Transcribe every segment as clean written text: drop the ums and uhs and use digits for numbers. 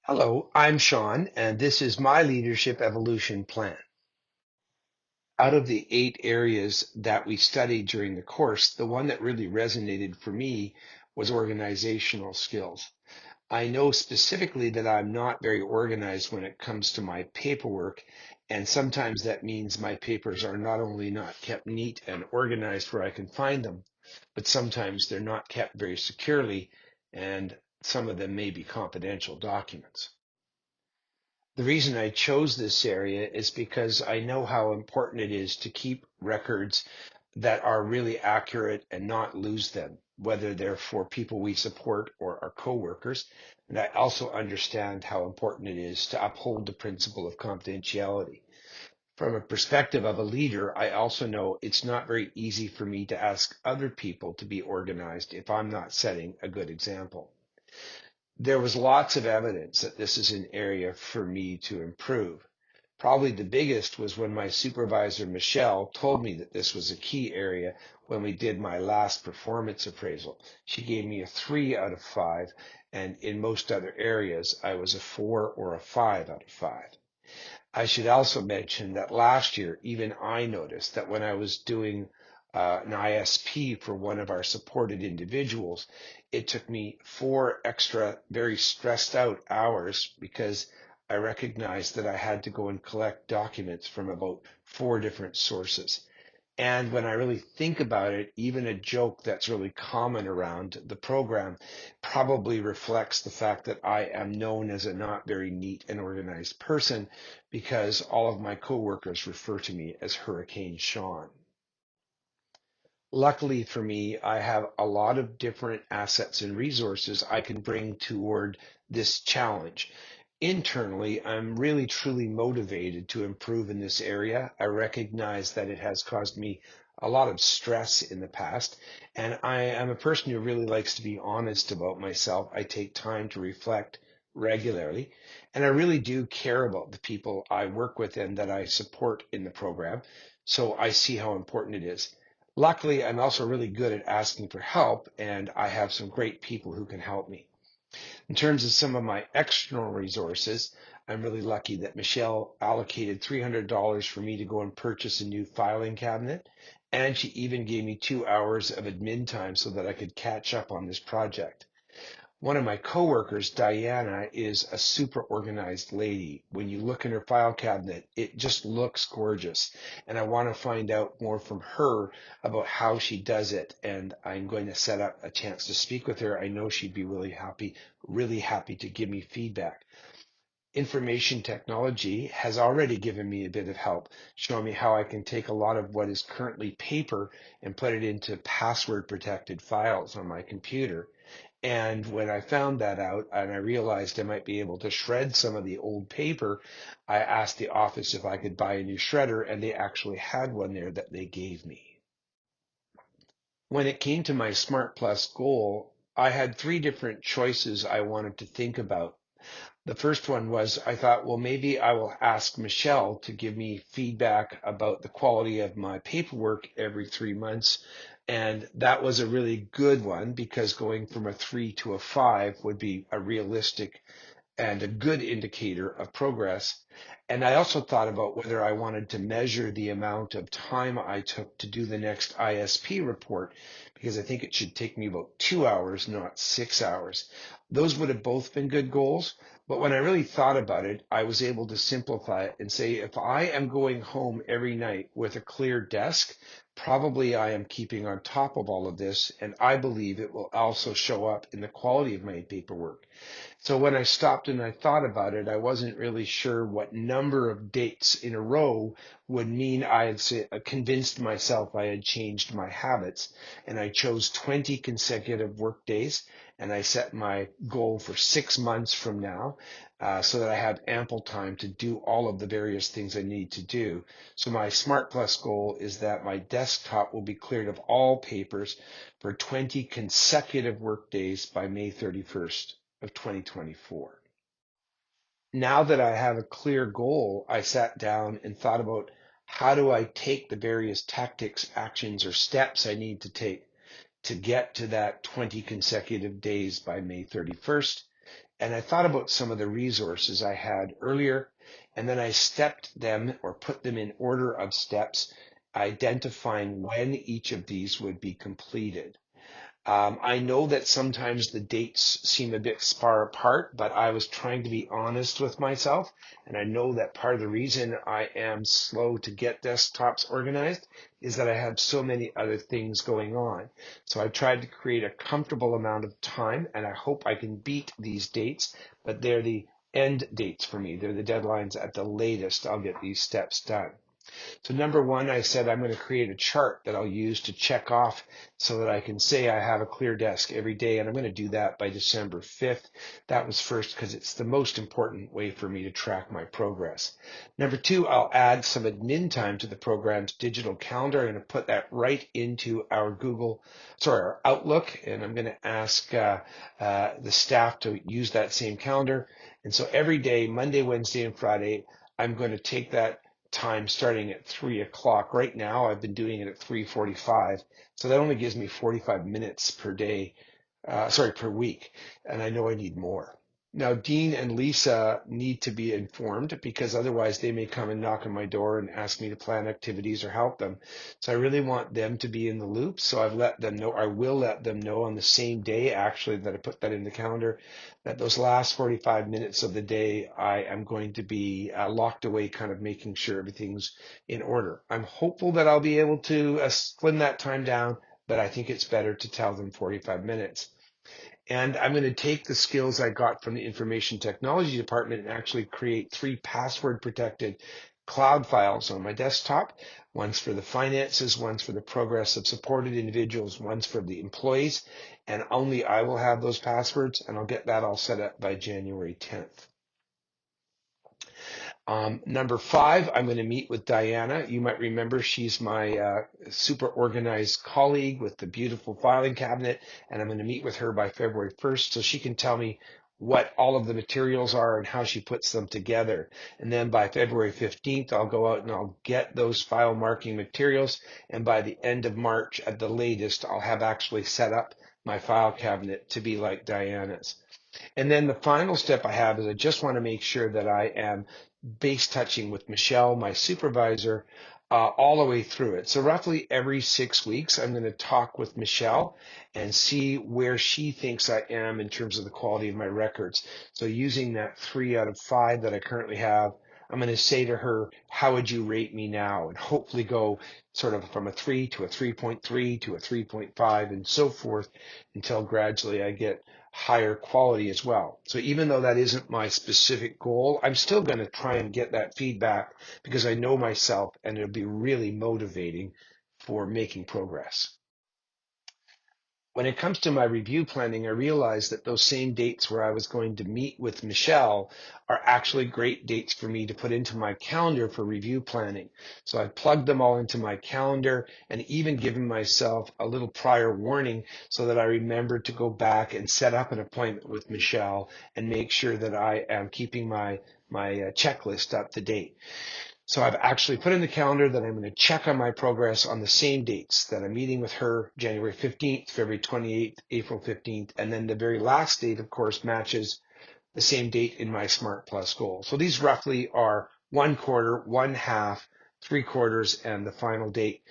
Hello, I'm Sean, and this is my leadership evolution plan. Out of the 8 areas that we studied during the course, the one that really resonated for me was organizational skills. I know specifically that I'm not very organized when it comes to my paperwork, and sometimes that means my papers are not only not kept neat and organized where I can find them, but sometimes they're not kept very securely, and some of them may be confidential documents. The reason I chose this area is because I know how important it is to keep records that are really accurate and not lose them, whether they're for people we support or our coworkers. And I also understand how important it is to uphold the principle of confidentiality. From a perspective of a leader, I also know it's not very easy for me to ask other people to be organized if I'm not setting a good example. There was lots of evidence that this is an area for me to improve. Probably the biggest was when my supervisor, Michelle, told me that this was a key area when we did my last performance appraisal. She gave me a 3 out of 5, and in most other areas, I was a 4 or a 5 out of 5. I should also mention that last year, even I noticed that when I was doing an ISP for one of our supported individuals, it took me 4 extra, very stressed out hours because I recognized that I had to go and collect documents from about 4 different sources. And when I really think about it, even a joke that's really common around the program probably reflects the fact that I am known as a not very neat and organized person because all of my coworkers refer to me as Hurricane Sean. Luckily for me, I have a lot of different assets and resources I can bring toward this challenge. Internally, I'm really truly motivated to improve in this area. I recognize that it has caused me a lot of stress in the past, and I am a person who really likes to be honest about myself. I take time to reflect regularly, and I really do care about the people I work with and that I support in the program. So I see how important it is. Luckily, I'm also really good at asking for help, and I have some great people who can help me. In terms of some of my external resources, I'm really lucky that Michelle allocated $300 for me to go and purchase a new filing cabinet, and she even gave me 2 hours of admin time so that I could catch up on this project. One of my coworkers, Diana, is a super organized lady. When you look in her file cabinet, it just looks gorgeous. And I want to find out more from her about how she does it. And I'm going to set up a chance to speak with her. I know she'd be really happy to give me feedback. Information technology has already given me a bit of help, showing me how I can take a lot of what is currently paper and put it into password protected files on my computer. And when I found that out and I realized I might be able to shred some of the old paper, I asked the office if I could buy a new shredder, and they actually had one there that they gave me. When it came to my Smart Plus goal, I had 3 different choices I wanted to think about. The first one was I thought, well, maybe I will ask Michelle to give me feedback about the quality of my paperwork every 3 months. And that was a really good one because going from a 3 to a 5 would be a realistic and a good indicator of progress. And I also thought about whether I wanted to measure the amount of time I took to do the next ISP report, because I think it should take me about 2 hours, not 6 hours. Those would have both been good goals. But when I really thought about it, I was able to simplify it and say, if I am going home every night with a clear desk, probably I am keeping on top of all of this. And I believe it will also show up in the quality of my paperwork. So when I stopped and I thought about it, I wasn't really sure what number of dates in a row would mean I had convinced myself I had changed my habits. And I chose 20 consecutive work days, and I set my goal for 6 months from now, so that I have ample time to do all of the various things I need to do. So my Smart Plus goal is that my desktop will be cleared of all papers for 20 consecutive work days by May 31st of 2024. Now that I have a clear goal, I sat down and thought about how do I take the various tactics, actions, or steps I need to take to get to that 20 consecutive days by May 31st. And I thought about some of the resources I had earlier, and then I stepped them or put them in order of steps, identifying when each of these would be completed. I know that sometimes the dates seem a bit far apart, but I was trying to be honest with myself. And I know that part of the reason I am slow to get desktops organized is that I have so many other things going on. So I tried to create a comfortable amount of time, and I hope I can beat these dates, but they're the end dates for me. They're the deadlines at the latest I'll get these steps done. So number one, I said I'm going to create a chart that I'll use to check off so that I can say I have a clear desk every day. And I'm going to do that by December 5th. That was first because it's the most important way for me to track my progress. Number two, I'll add some admin time to the program's digital calendar. I'm going to put that right into our our Outlook. And I'm going to ask the staff to use that same calendar. And so every day, Monday, Wednesday, and Friday, I'm going to take that time starting at 3 o'clock. Right now, I've been doing it at 3:45. So that only gives me 45 minutes per day, per week. And I know I need more. Now, Dean and Lisa need to be informed because otherwise they may come and knock on my door and ask me to plan activities or help them. So I really want them to be in the loop. So I've let them know, I will let them know on the same day, actually, that I put that in the calendar, that those last 45 minutes of the day, I am going to be locked away, kind of making sure everything's in order. I'm hopeful that I'll be able to slim that time down, but I think it's better to tell them 45 minutes. And I'm going to take the skills I got from the information technology department and actually create 3 password protected cloud files on my desktop. One's for the finances, one's for the progress of supported individuals, one's for the employees. And only I will have those passwords, and I'll get that all set up by January 10th. Number 5, I'm going to meet with Diana. You might remember she's my super organized colleague with the beautiful filing cabinet, and I'm going to meet with her by February 1st so she can tell me what all of the materials are and how she puts them together. And then by February 15th, I'll go out and I'll get those file marking materials. And by the end of March at the latest, I'll have actually set up my file cabinet to be like Diana's. And then the final step I have is I just want to make sure that I am base touching with Michelle, my supervisor, all the way through it. So roughly every 6 weeks, I'm going to talk with Michelle and see where she thinks I am in terms of the quality of my records. So using that 3 out of 5 that I currently have, I'm going to say to her, how would you rate me now? And hopefully go sort of from a 3 to a 3.3 to a 3.5 and so forth until gradually I get higher quality as well. So even though that isn't my specific goal, I'm still going to try and get that feedback because I know myself and it'll be really motivating for making progress. When it comes to my review planning, I realized that those same dates where I was going to meet with Michelle are actually great dates for me to put into my calendar for review planning. So I plugged them all into my calendar and even given myself a little prior warning so that I remembered to go back and set up an appointment with Michelle and make sure that I am keeping my checklist up to date. So I've actually put in the calendar that I'm going to check on my progress on the same dates that I'm meeting with her, January 15th, February 28th, April 15th, and then the very last date, of course, matches the same date in my Smart Plus goal. So these roughly are 1/4, 1/2, 3/4, and the final date.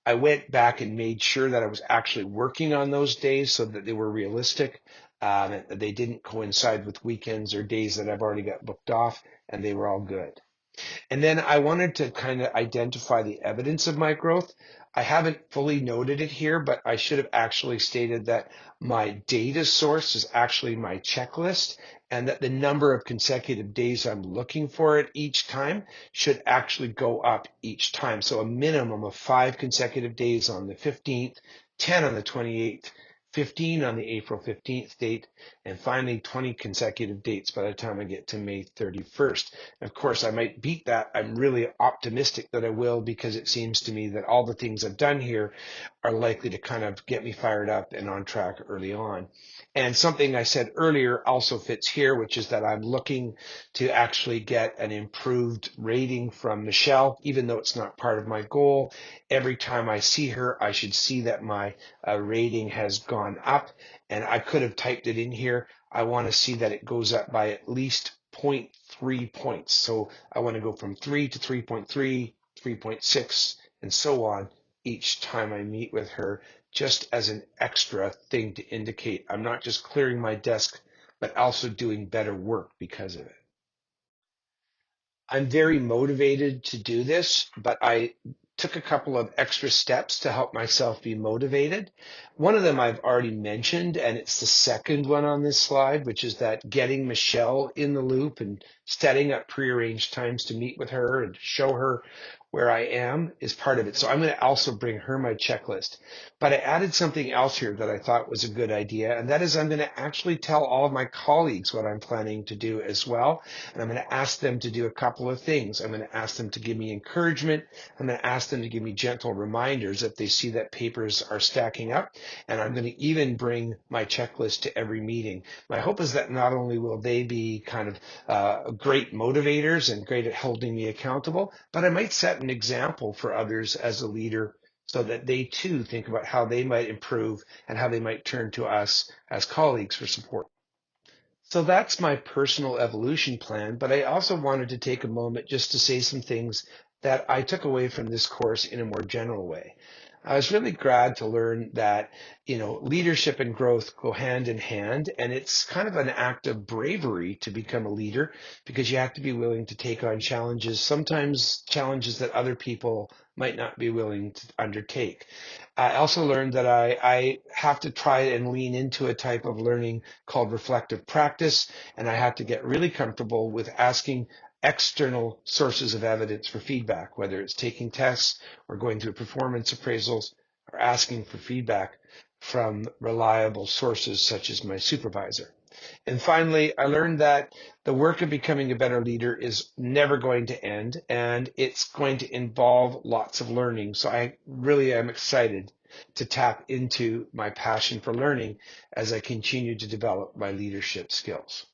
I went back and made sure that I was actually working on those days so that they were realistic. They didn't coincide with weekends or days that I've already got booked off, and they were all good. And then I wanted to kind of identify the evidence of my growth. I haven't fully noted it here, but I should have actually stated that my data source is actually my checklist and that the number of consecutive days I'm looking for it each time should actually go up each time. So a minimum of 5 consecutive days on the 15th, 10 on the 28th, 15 on the April 15th date, and finally 20 consecutive dates by the time I get to May 31st. Of course, I might beat that. I'm really optimistic that I will because it seems to me that all the things I've done here are likely to kind of get me fired up and on track early on. And something I said earlier also fits here, which is that I'm looking to actually get an improved rating from Michelle, even though it's not part of my goal. Every time I see her, I should see that my rating has gone up, and I could have typed it in here. I want to see that it goes up by at least 0.3 points. So I want to go from 3 to 3.3, 3.6, and so on each time I meet with her, just as an extra thing to indicate I'm not just clearing my desk, but also doing better work because of it. I'm very motivated to do this, but I took a couple of extra steps to help myself be motivated. One of them I've already mentioned, and it's the second one on this slide, which is that getting Michelle in the loop and setting up prearranged times to meet with her and show her where I am is part of it. So I'm going to also bring her my checklist. But I added something else here that I thought was a good idea, and that is I'm going to actually tell all of my colleagues what I'm planning to do as well. And I'm going to ask them to do a couple of things. I'm going to ask them to give me encouragement. I'm going to ask them to give me gentle reminders if they see that papers are stacking up. And I'm going to even bring my checklist to every meeting. My hope is that not only will they be kind of great motivators and great at holding me accountable, but I might set an example for others as a leader so that they too think about how they might improve and how they might turn to us as colleagues for support. So that's my personal evolution plan, but I also wanted to take a moment just to say some things that I took away from this course in a more general way. I was really glad to learn that, leadership and growth go hand in hand, and it's kind of an act of bravery to become a leader because you have to be willing to take on challenges, sometimes challenges that other people might not be willing to undertake. I also learned that I have to try and lean into a type of learning called reflective practice, and I have to get really comfortable with asking external sources of evidence for feedback, whether it's taking tests or going through performance appraisals or asking for feedback from reliable sources such as my supervisor. And finally, I learned that the work of becoming a better leader is never going to end, and it's going to involve lots of learning. So I really am excited to tap into my passion for learning as I continue to develop my leadership skills.